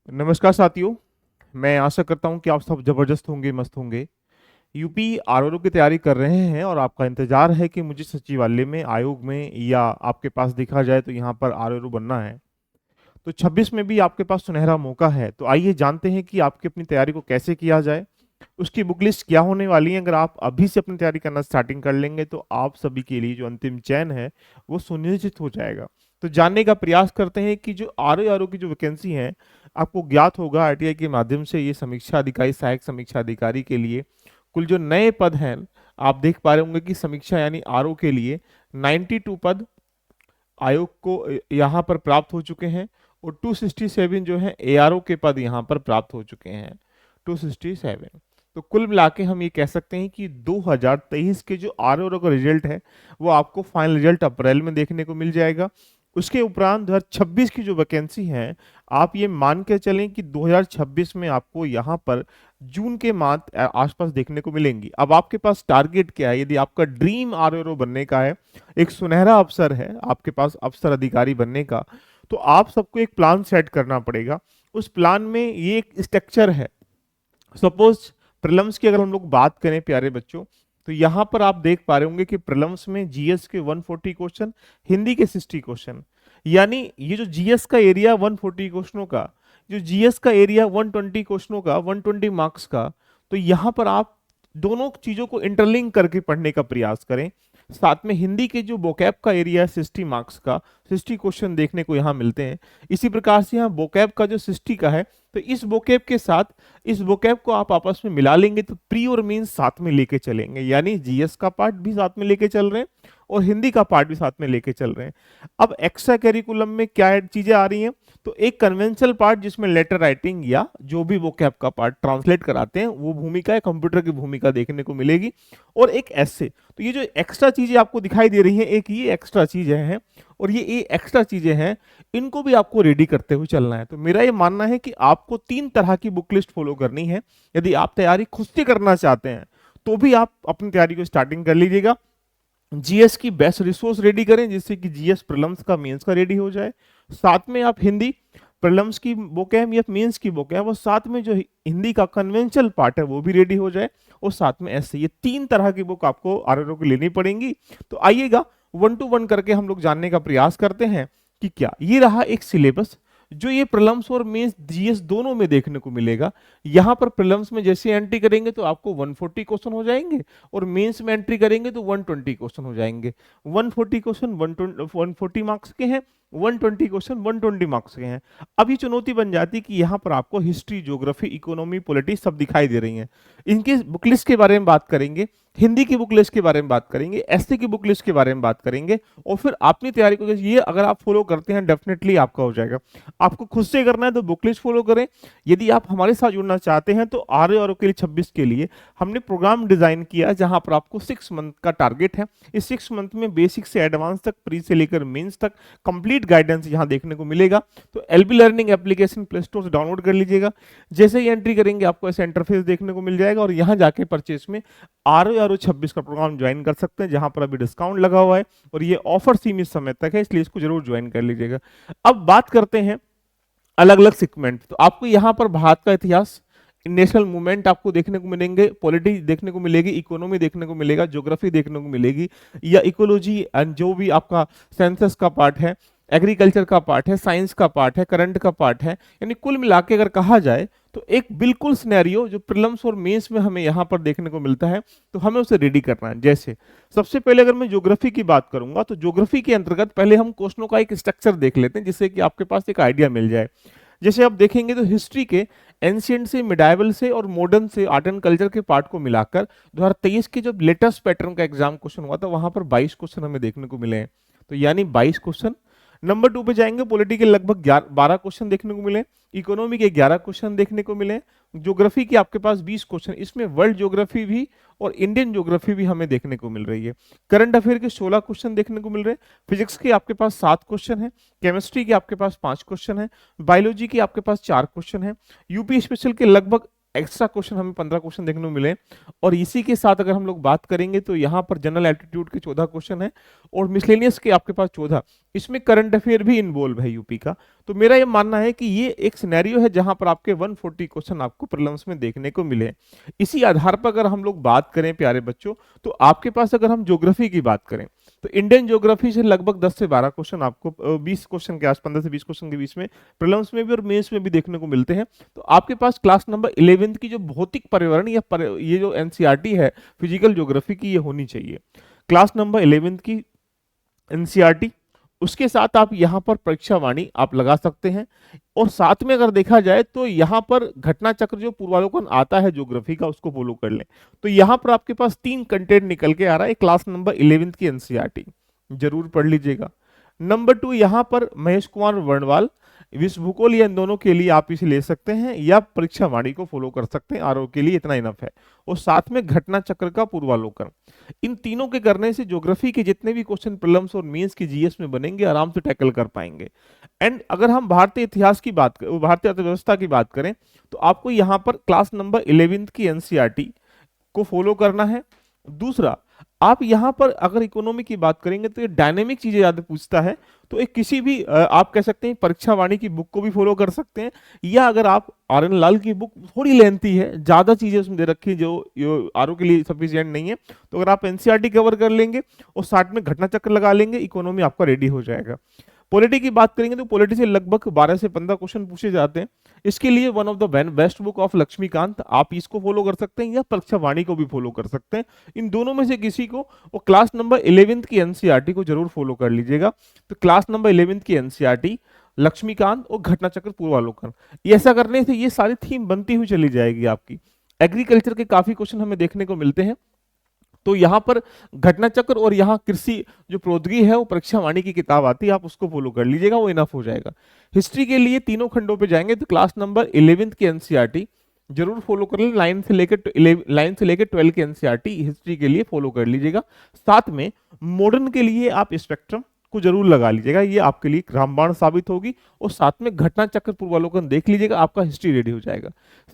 नमस्कार साथियों। मैं आशा करता हूं कि आप सब जबरदस्त होंगे, मस्त होंगे। यूपी आरओ की तैयारी कर रहे हैं और आपका इंतजार है कि मुझे सचिवालय में, आयोग में या आपके पास देखा जाए तो यहाँ पर आरओ बनना है। तो 26 में भी आपके पास सुनहरा मौका है। तो आइए जानते हैं कि आपकी अपनी तैयारी को कैसे किया जाए, उसकी बुक लिस्ट क्या होने वाली है। अगर आप अभी से अपनी तैयारी करना स्टार्टिंग कर लेंगे तो आप सभी के लिए जो अंतिम चयन है वो सुनिश्चित हो जाएगा। तो जानने का प्रयास करते हैं कि जो आरओ की जो वैकेंसी है, आपको ज्ञात होगा आरटीआई के माध्यम से ये समीक्षा अधिकारी, सहायक समीक्षा अधिकारी के लिए कुल जो नए पद हैं, आप देख पा रहे होंगे कि समीक्षा यानी आरओ के लिए 92 पद आयोग को यहाँ पर प्राप्त हो चुके हैं और 267 जो है एआरओ के पद यहाँ पर प्राप्त हो चुके हैं, 267। तो कुल मिला के हम ये कह सकते हैं कि 2023 के जो आरओ का रिजल्ट है वो आपको फाइनल रिजल्ट अप्रैल में देखने को मिल जाएगा। उसके उपरांत 2026 की जो वैकेंसी है, आप ये मान के चलें कि 2026 में आपको यहाँ पर जून के माह आसपास देखने को मिलेंगी। अब आपके पास टारगेट क्या है? यदि आपका ड्रीम आरओ बनने का है, एक सुनहरा अवसर है आपके पास अफसर अधिकारी बनने का, तो आप सबको एक प्लान सेट करना पड़ेगा। उस प्लान में ये एक स्ट्रक्चर है। सपोज प्रीलिम्स की अगर हम लोग बात करें प्यारे बच्चों, तो यहाँ पर आप देख पा रहे होंगे कि प्रीलिम्स में जीएस के 140 क्वेश्चन, हिंदी के 60 क्वेश्चन, यानी ये जो जीएस का एरिया 140 क्वेश्चनों का, जो जीएस का एरिया 120 क्वेश्चनों का, 120 मार्क्स का, तो यहाँ पर आप दोनों चीजों को इंटरलिंक करके पढ़ने का प्रयास करें। साथ में हिंदी के जो वोकैब का एरिया है 60 मार्क्स का, 60 क्वेश्चन देखने को यहाँ मिलते हैं। इसी प्रकार से यहाँ वोकैब का जो 60 का है, तो इस वोकैब के साथ इस वोकैब को आप आपस में मिला लेंगे तो प्री और मीन साथ में लेके चलेंगे, यानी जीएस का पार्ट भी साथ में लेके चल रहे हैं और हिंदी का पार्ट भी साथ में लेके चल रहे हैं। अब एक्स्ट्रा करिकुलम में क्या चीजें आ रही हैं, तो एक कन्वेंशनल पार्ट जिसमें लेटर राइटिंग या जो भी वोकैब का पार्ट ट्रांसलेट कराते हैं वो भूमिका है, कंप्यूटर की भूमिका देखने को मिलेगी, और एक ऐसे। तो ये जो एक्स्ट्रा चीजें आपको दिखाई दे रही हैं, एक ये एक्स्ट्रा चीजें हैं और ये एक्स्ट्रा चीजें हैं, इनको भी आपको रेडी करते हुए चलना है। तो मेरा ये मानना है कि आपको 3 तरह की बुक लिस्ट फॉलो करनी है। यदि आप तैयारी खुद से करना चाहते हैं तो भी आप अपनी तैयारी को स्टार्टिंग कर लीजिएगा। जीएस की बेस्ट रिसोर्स रेडी करें जिससे कि जीएस प्रीलिम्स का, मेंस का रेडी हो जाए। साथ में आप हिंदी प्रीलिम्स की बुक है या मेंस की बुक है, वो साथ में जो हिंदी का कन्वेंशनल पार्ट है वो भी रेडी हो जाए, और साथ में ऐसे ये 3 तरह की बुक आपको आरआरओ की लेनी पड़ेंगी। तो आइएगा 1 to 1 करके हम लोग जानने का प्रयास करते हैं कि क्या ये रहा एक सिलेबस जो ये प्रीलिम्स और मेंस जीएस दोनों में देखने को मिलेगा। यहाँ पर प्रीलिम्स में जैसे एंट्री करेंगे तो आपको 140 क्वेश्चन हो जाएंगे और मेंस में एंट्री करेंगे तो 120 क्वेश्चन हो जाएंगे। 140 क्वेश्चन 140 मार्क्स के हैं, 120 क्वेश्चन 120 मार्क्स के हैं। अब ये चुनौती बन जाती है कि यहाँ पर आपको हिस्ट्री, ज्योग्राफी, इकोनॉमी, पॉलिटिक्स सब दिखाई दे रही हैं। इनकी बुक लिस्ट के बारे में बात करेंगे, हिंदी की बुक लिस्ट के बारे में बात करेंगे, एसटी की बुक लिस्ट के बारे में बात करेंगे, और फिर अपनी तैयारी को ये अगर आप फॉलो करते हैं डेफिनेटली आपका हो जाएगा। आपको खुद से करना है तो बुक लिस्ट फॉलो करें। यदि आप हमारे साथ जुड़ना चाहते हैं तो आरओ के लिए 26 के लिए हमने प्रोग्राम डिजाइन किया जहां पर आपको 6 मंथ का टारगेट है। इस 6 मंथ में बेसिक से एडवांस तक, प्री से लेकर मेंस तक कंप्लीट गाइडेंस यहां देखने को मिलेगा। तो LB learning application play store से डाउनलोड कर लीजिएगा। जैसे ही एंट्री करेंगे आपको ऐसा इंटरफेस देखने को मिल जाएगा और यहां जाके परचेस में आरओ 26 का प्रोग्राम ज्वाइन कर सकते हैं, जहां पर अभी डिस्काउंट लगा हुआ है और ये ऑफर सीमित समय तक है, इसलिए इसको जरूर ज्वाइन कर लीजिएगा। अब बात करते हैं अलग अलग सेगमेंट। तो आपको यहाँ पर भारत का इतिहास, नेशनल मूवमेंट आपको देखने को मिलेंगे, पॉलिटिक्स देखने को मिलेगी, इकोनॉमी देखने को मिलेगा, ज्योग्राफी देखने को मिलेगी, या इकोलॉजी एंड जो भी आपका सेंसस का पार्ट है, एग्रीकल्चर का पार्ट है, साइंस का पार्ट है, करंट का पार्ट है। यानी कुल मिला के अगर कहा जाए तो एक बिल्कुल सिनेरियो जो प्रीलिम्स और मेंस में हमें यहाँ पर देखने को मिलता है, तो हमें उसे रेडी करना है। जैसे सबसे पहले अगर मैं ज्योग्राफी की बात करूंगा तो ज्योग्राफी के अंतर्गत पहले हम क्वेश्चनों का एक स्ट्रक्चर देख लेते हैं जिससे कि आपके पास एक आइडिया मिल जाए। जैसे आप देखेंगे तो हिस्ट्री के एंशियंट से, मिडाइवल से और मॉडर्न से, आर्ट एंड कल्चर के पार्ट को मिलाकर 2023 के जो लेटेस्ट पैटर्न का एग्जाम क्वेश्चन हुआ था वहां पर 22 क्वेश्चन हमें देखने को मिले हैं, तो यानी 22 क्वेश्चन। नंबर 2 पे जाएंगे, पॉलिटिकल लगभग 12 क्वेश्चन देखने को मिले, इकोनॉमी के 11 क्वेश्चन देखने को मिले, ज्योग्राफी के आपके पास 20 क्वेश्चन, इसमें वर्ल्ड ज्योग्राफी भी और इंडियन ज्योग्राफी भी हमें देखने को मिल रही है। करंट अफेयर के 16 क्वेश्चन देखने को मिल रहे हैं, फिजिक्स के आपके पास 7 क्वेश्चन है, केमिस्ट्री के आपके पास 5 क्वेश्चन है, बायोलॉजी के आपके पास 4 क्वेश्चन है, यूपी स्पेशल के लगभग एक्स्ट्रा क्वेश्चन हमें 15 क्वेश्चन देखने को मिले। और इसी के साथ अगर हम लोग बात करेंगे तो यहाँ पर जनरल एप्टीट्यूड के 14 क्वेश्चन है और मिसलेनियस के आपके पास 14। इसमें करंट अफेयर भी इन्वॉल्व है यूपी का। तो मेरा ये मानना है कि ये एक सिनेरियो है जहां पर आपके 140 क्वेश्चन आपको प्रीलिम्स में देखने को मिले। इसी आधार पर अगर हम लोग बात करें प्यारे बच्चों, तो आपके पास अगर हम ज्योग्राफी की बात करें तो इंडियन ज्योग्राफी से लगभग 10 से 12 क्वेश्चन आपको 20 क्वेश्चन के आस 15 से 20 क्वेश्चन के बीच में प्रीलिम्स में भी और मेंस में भी देखने को मिलते हैं। तो आपके पास क्लास नंबर 11 की जो भौतिक पर्यावरण या ये जो एनसीईआरटी है फिजिकल ज्योग्राफी की, ये होनी चाहिए क्लास नंबर 11 की एनसीईआरटी। उसके साथ आप यहाँ पर परीक्षा वाणी आप लगा सकते हैं। और साथ में अगर देखा जाए तो यहाँ पर घटना चक्र जो पूर्वावलोकन आता है ज्योग्राफी का, उसको फॉलो कर लें। तो यहाँ पर आपके पास 3 कंटेंट निकल के आ रहा है क्लास नंबर 11 की एनसीईआरटी, जरूर पढ़ लीजिएगा। नंबर 2 यहाँ पर महेश कुमार वर्णवाल विश्व भूगोल, या इन दोनों के लिए आप इसे ले सकते हैं या परीक्षा वाणी को फॉलो कर सकते हैं, आरओ के लिए इतना इनफ है। और साथ में घटना चक्र का पूर्वावलोकन, इन तीनों के करने से ज्योग्राफी के जितने भी क्वेश्चन प्रीलिम्स और मेंस की जीएस में बनेंगे आराम से टैकल कर पाएंगे। एंड अगर हम भारतीय इतिहास की बात, भारतीय अर्थव्यवस्था की बात करें तो आपको यहाँ पर क्लास नंबर 11 की एनसीईआरटी को फॉलो करना है। दूसरा, आप यहां पर अगर इकोनॉमी की बात करेंगे तो ये डायनेमिक चीजें ज्यादा पूछता है, तो एक किसी भी आप कह सकते हैं परीक्षा वाणी की बुक को भी फॉलो कर सकते हैं, या अगर आप आर एन लाल की बुक थोड़ी लेंथी है, ज्यादा चीजें उसमें दे रखी है जो आरओ के लिए सफिशिएंट नहीं है, तो अगर आप एनसीईआरटी कवर कर लेंगे और साथ में घटना चक्र लगा लेंगे, इकोनॉमी आपका रेडी हो जाएगा। पॉलिटी की बात करेंगे तो पॉलिटी से लगभग 12 से 15 क्वेश्चन पूछे जाते हैं। इसके लिए one of the best book of Laxmikanth, आप इसको फॉलो कर सकते हैं या परीक्षा वाणी को भी फॉलो कर सकते हैं। इन दोनों में से किसी को, और क्लास नंबर 11 की एनसीईआरटी को जरूर फॉलो कर लीजिएगा। तो क्लास नंबर 11 की एनसीईआरटी, लक्ष्मीकांत और घटना चक्र पूर्वावलोकन, ये ऐसा करने से ये सारी थीम बनती हुई चली जाएगी आपकी। एग्रीकल्चर के काफी क्वेश्चन हमें देखने को मिलते हैं, तो यहाँ पर घटना चक्र और यहाँ कृषि जो प्रौद्योगिकी है वो परीक्षा वाणी की किताब आती है, आप उसको फॉलो कर लीजिएगा, वो इनफ हो जाएगा। हिस्ट्री के लिए तीनों खंडों पे जाएंगे तो क्लास नंबर 11 की एनसीईआरटी जरूर फॉलो कर लें, लाइन से लेकर 12 की एनसीईआरटी हिस्ट्री के लिए फॉलो कर लीजिएगा। साथ में मॉडर्न के लिए आप स्पेक्ट्रम को जरूर लगा लीजिएगा, ये आपके लिए रामबाण साबित होगी। और साथ में घटना चक्र पूर्वावलोकन देख लीजिएगा, आपका हिस्ट्री रेडी हो जाएगा।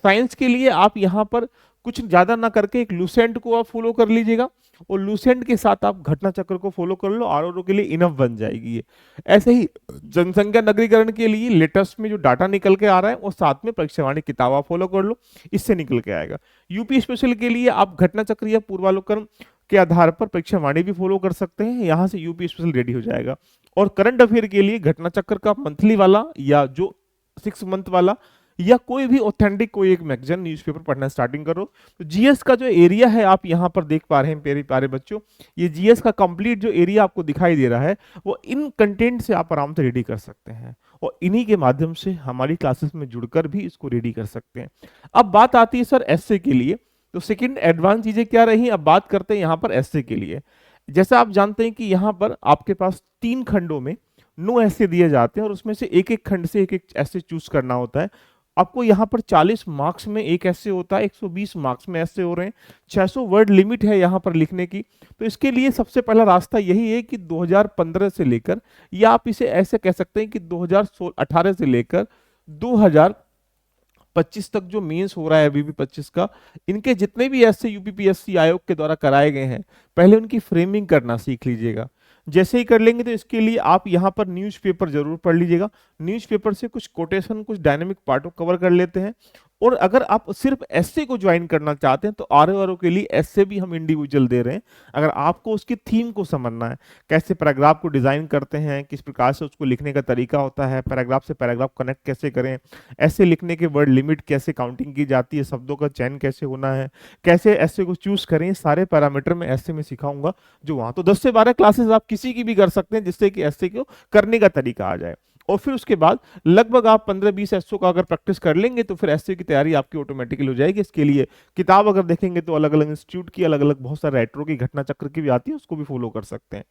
साइंस के लिए आप यहाँ पर कुछ ज्यादा ना करके एक लूसेंट को आप फॉलो कर लीजिएगा, और लूसेंट के साथ आप घटना चक्र को फॉलो कर लो, आरओ के लिए इनफ बन जाएगी ये। ऐसे ही जनसंख्या नगरीकरण के लिए लेटेस्ट में जो डाटा निकल के आ रहा है वो साथ में परीक्षा वाणी किताब आप फॉलो कर लो, इससे निकल के आएगा। यूपी स्पेशल के लिए आप घटना चक्र या पूर्वावलोकन के आधार पर परीक्षा वाणी भी फॉलो कर सकते हैं, यहां से यूपी स्पेशल रेडी हो जाएगा। और करंट अफेयर के लिए घटना चक्र का मंथली वाला या जो 6 मंथ वाला या कोई भी ऑथेंटिक कोई एक मैगजीन न्यूज़पेपर पढ़ना स्टार्टिंग करो। तो जीएस का जो एरिया है आप यहाँ पर देख पा रहे हैं प्यारे प्यारे बच्चों, ये जीएस का कंप्लीट जो एरिया आपको दिखाई दे रहा है वो इन कंटेंट से आप आराम से रेडी कर सकते हैं, और इन्हीं के माध्यम से हमारी क्लासेस में जुड़कर भी इसको रेडी कर सकते हैं। अब बात आती है सर एसए के लिए, तो सेकंड एडवांस चीजें क्या रही, अब बात करते हैं यहाँ पर एसए के लिए। जैसा आप जानते हैं कि यहाँ पर आपके पास 3 खंडों में 9 ऐसे दिए जाते हैं, और उसमें से एक एक खंड से एक एक ऐसे चूज करना होता है। आपको यहाँ पर 40 मार्क्स में एक ऐसे होता है, 120 मार्क्स में ऐसे हो रहे हैं, 600 वर्ड लिमिट है यहाँ पर लिखने की। तो इसके लिए सबसे पहला रास्ता यही है कि 2015 से लेकर, या आप इसे ऐसे कह सकते हैं कि 2018 से लेकर 2025 तक जो मेंस हो रहा है अभी 25 का, इनके जितने भी ऐसे यूपीपीएससी आयोग के द्वारा कराए गए हैं, पहले उनकी फ्रेमिंग करना सीख लीजिएगा। जैसे ही कर लेंगे तो इसके लिए आप यहाँ पर न्यूज़पेपर जरूर पढ़ लीजिएगा। न्यूज़पेपर से कुछ कोटेशन, कुछ डायनेमिक पार्ट को कवर कर लेते हैं। और अगर आप सिर्फ एसए को ज्वाइन करना चाहते हैं तो आरओ के लिए एसए भी हम इंडिविजुअल दे रहे हैं। अगर आपको उसकी थीम को समझना है, कैसे पैराग्राफ को डिजाइन करते हैं, किस प्रकार से उसको लिखने का तरीका होता है, पैराग्राफ से पैराग्राफ कनेक्ट कैसे करें, ऐसे लिखने के वर्ड लिमिट कैसे काउंटिंग की जाती है, शब्दों का चयन कैसे होना है, कैसे एसए को चूज करें, सारे पैरामीटर में एसए में सिखाऊंगा जो वहां। तो 10 से 12 क्लासेस आप किसी की भी कर सकते हैं जिससे कि एसए को करने का तरीका आ जाए। और फिर उसके बाद लगभग आप 15-20 एसओ का अगर प्रैक्टिस कर लेंगे तो फिर एसए की तैयारी आपकी ऑटोमेटिकली हो जाएगी। इसके लिए किताब अगर देखेंगे तो अलग अलग इंस्टीट्यूट की अलग अलग बहुत सारे राइटरों की घटना चक्र की भी आती है, उसको भी फॉलो कर सकते हैं।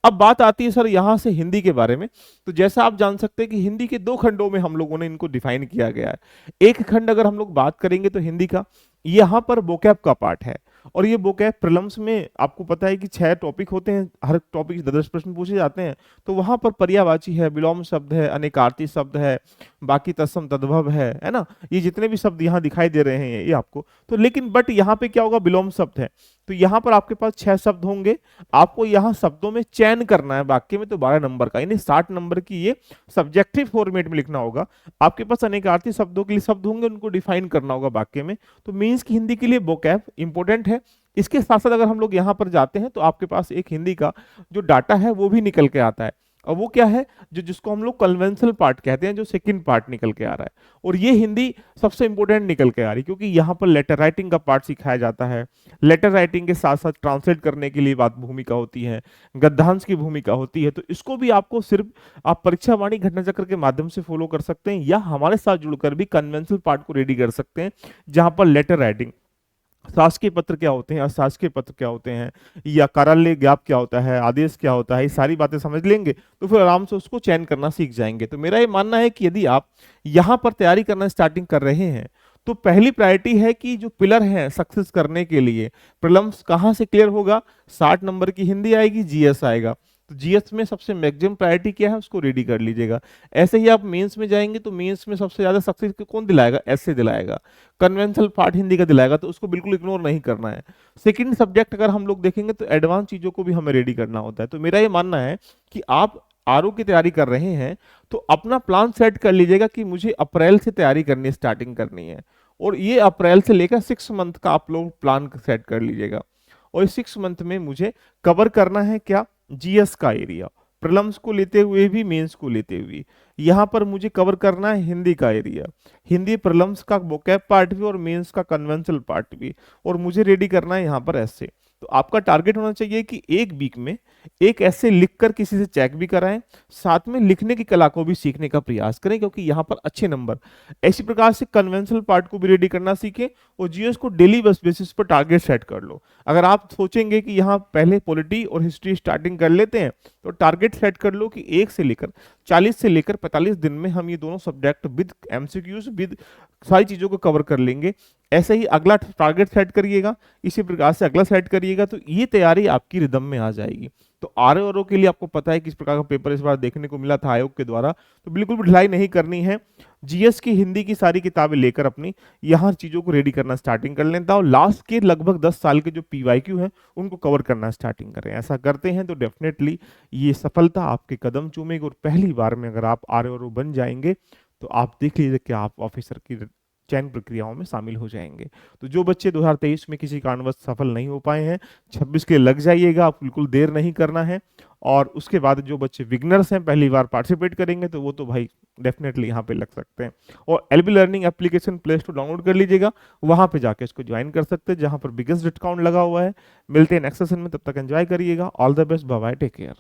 अब बात आती है सर यहाँ से हिंदी के बारे में। तो जैसा आप जान सकते हैं कि हिंदी के 2 खंडों में हम लोगों ने इनको डिफाइन किया गया है। एक खंड अगर हम लोग बात करेंगे तो हिंदी का, यहाँ पर वोकैब का पार्ट है। और ये बुक है प्रीलिम्स में, आपको पता है कि 6 टॉपिक होते हैं, हर टॉपिक से 10 प्रश्न पूछे जाते हैं। तो वहां पर पर्यायवाची है, विलोम शब्द है, अनेकार्थी शब्द है, बाकी तत्सम तद्भव है ना, ये जितने भी शब्द यहाँ दिखाई दे रहे हैं ये आपको, तो लेकिन बट यहाँ पे क्या होगा, विलोम शब्द है। तो यहाँ पर आपके पास 6 शब्द होंगे, आपको यहाँ शब्दों में चयन करना है, वाक्य में तो 12 नंबर का, यानी 60 नंबर की ये सब्जेक्टिव फॉर्मेट में लिखना होगा। आपके पास अनेकार्थी शब्दों के लिए शब्द होंगे, उनको डिफाइन करना होगा वाक्य में। तो मीन्स की हिंदी के लिए वोकैब इंपॉर्टेंट है। इसके साथ साथ अगर हम लोग यहाँ पर जाते हैं तो आपके पास एक हिंदी का जो डाटा है वो भी निकल के आता है, और वो क्या है, जो जिसको हम लोग कन्वेंशनल पार्ट कहते हैं, जो सेकंड पार्ट निकल के आ रहा है। और ये हिंदी सबसे इंपॉर्टेंट निकल के आ रही है, क्योंकि यहाँ पर लेटर राइटिंग का पार्ट सिखाया जाता है। लेटर राइटिंग के साथ साथ ट्रांसलेट करने के लिए बात भूमिका होती है, गद्यांश की भूमिका होती है। तो इसको भी आपको सिर्फ आप परीक्षा वाणी घटना चक्र के माध्यम से फॉलो कर सकते हैं, या हमारे साथ जुड़कर भी कन्वेंशनल पार्ट को रेडी कर सकते हैं, जहां पर लेटर राइटिंग, शासकीय पत्र क्या होते हैं, अशासकीय पत्र क्या होते हैं, या कार्यालय ज्ञाप क्या होता है, आदेश क्या होता है, ये सारी बातें समझ लेंगे तो फिर आराम से उसको चयन करना सीख जाएंगे। तो मेरा ये मानना है कि यदि आप यहाँ पर तैयारी करना स्टार्टिंग कर रहे हैं तो पहली प्रायोरिटी है कि जो पिलर है सक्सेस करने के लिए, प्रीलिम्स कहाँ से क्लियर होगा, 60 नंबर की हिंदी आएगी, जीएस आएगा। तो जीएस में सबसे मैक्सिमम प्रायोरिटी क्या है, उसको रेडी कर लीजिएगा। ऐसे ही आप मेंस में जाएंगे तो मेंस में सबसे ज्यादा सक्सेस कौन दिलाएगा, ऐसे दिलाएगा, कन्वेंशनल पार्ट हिंदी का दिलाएगा, तो उसको बिल्कुल इग्नोर नहीं करना है। सेकंड सब्जेक्ट अगर हम लोग देखेंगे तो एडवांस चीजों को भी हमें रेडी करना होता है। तो मेरा ये मानना है कि आप आरओ की तैयारी कर रहे हैं तो अपना प्लान सेट कर लीजिएगा कि मुझे अप्रैल से तैयारी करनी, स्टार्टिंग करनी है, और ये अप्रैल से लेकर 6 मंथ का आप लोग प्लान सेट कर लीजिएगा। और इस 6 मंथ में मुझे कवर करना है क्या, जीएस का एरिया, प्रीलिम्स को लेते हुए भी मेंस को लेते हुए। यहाँ पर मुझे कवर करना है हिंदी का एरिया, हिंदी प्रीलिम्स का वोकैब पार्ट भी और मेंस का कन्वेंशनल पार्ट भी, और मुझे रेडी करना है यहाँ पर ऐसे। तो आपका टारगेट होना चाहिए कि एक वीक में एक ऐसे लिखकर किसी से चेक भी कराएं, साथ में लिखने की कला को भी सीखने का प्रयास करें, क्योंकि यहाँ पर अच्छे नंबर। इसी प्रकार से कन्वेंशनल पार्ट को भी रेडी करना सीखें, और जीएस को डेली बेसिस पर टारगेट सेट कर लो। अगर आप सोचेंगे कि यहाँ पहले पॉलिटी और हिस्ट्री स्टार्टिंग कर लेते हैं, तो टारगेट सेट कर लो कि 1 से लेकर 40 से लेकर 45 दिन में हम ये दोनों सब्जेक्ट विद एमसीक्यूज विद सारी चीजों को कवर कर लेंगे। ऐसे ही अगला टारगेट सेट करिएगा, इसी प्रकार से अगला सेट करिएगा, तो ये तैयारी आपकी रिदम में आ जाएगी। तो आरओ के लिए आपको पता है किस प्रकार का पेपर इस बार देखने को मिला था आयोग के द्वारा, तो बिल्कुल भी ढिलाई नहीं करनी है। जीएस की हिंदी की सारी किताबें लेकर अपनी यहाँ चीजों को रेडी करना स्टार्टिंग कर लेता, और लास्ट के लगभग 10 साल के जो पीवाईक्यू हैं उनको कवर करना स्टार्टिंग करें। ऐसा करते हैं तो डेफिनेटली ये सफलता आपके कदम चूमेगी, और पहली बार में अगर आप आरओ बन जाएंगे तो आप देख लीजिए कि आप ऑफिसर की चयन प्रक्रियाओं में शामिल हो जाएंगे। तो जो बच्चे 2023 में किसी कारणवश सफल नहीं हो पाए हैं, 26 के लग जाइएगा, आप बिल्कुल देर नहीं करना है। और उसके बाद जो बच्चे बिगनर्स हैं, पहली बार पार्टिसिपेट करेंगे, तो वो तो भाई डेफिनेटली यहाँ पे लग सकते हैं। और LB learning application play store download कर लीजिएगा, वहां पे जाके इसको ज्वाइन कर सकते हैं, जहां पर बिगेस्ट डिस्काउंट लगा हुआ है। मिलते हैं नेक्स्ट सेशन में, तब तक एंजॉय करिएगा। All the best, bye bye, take care.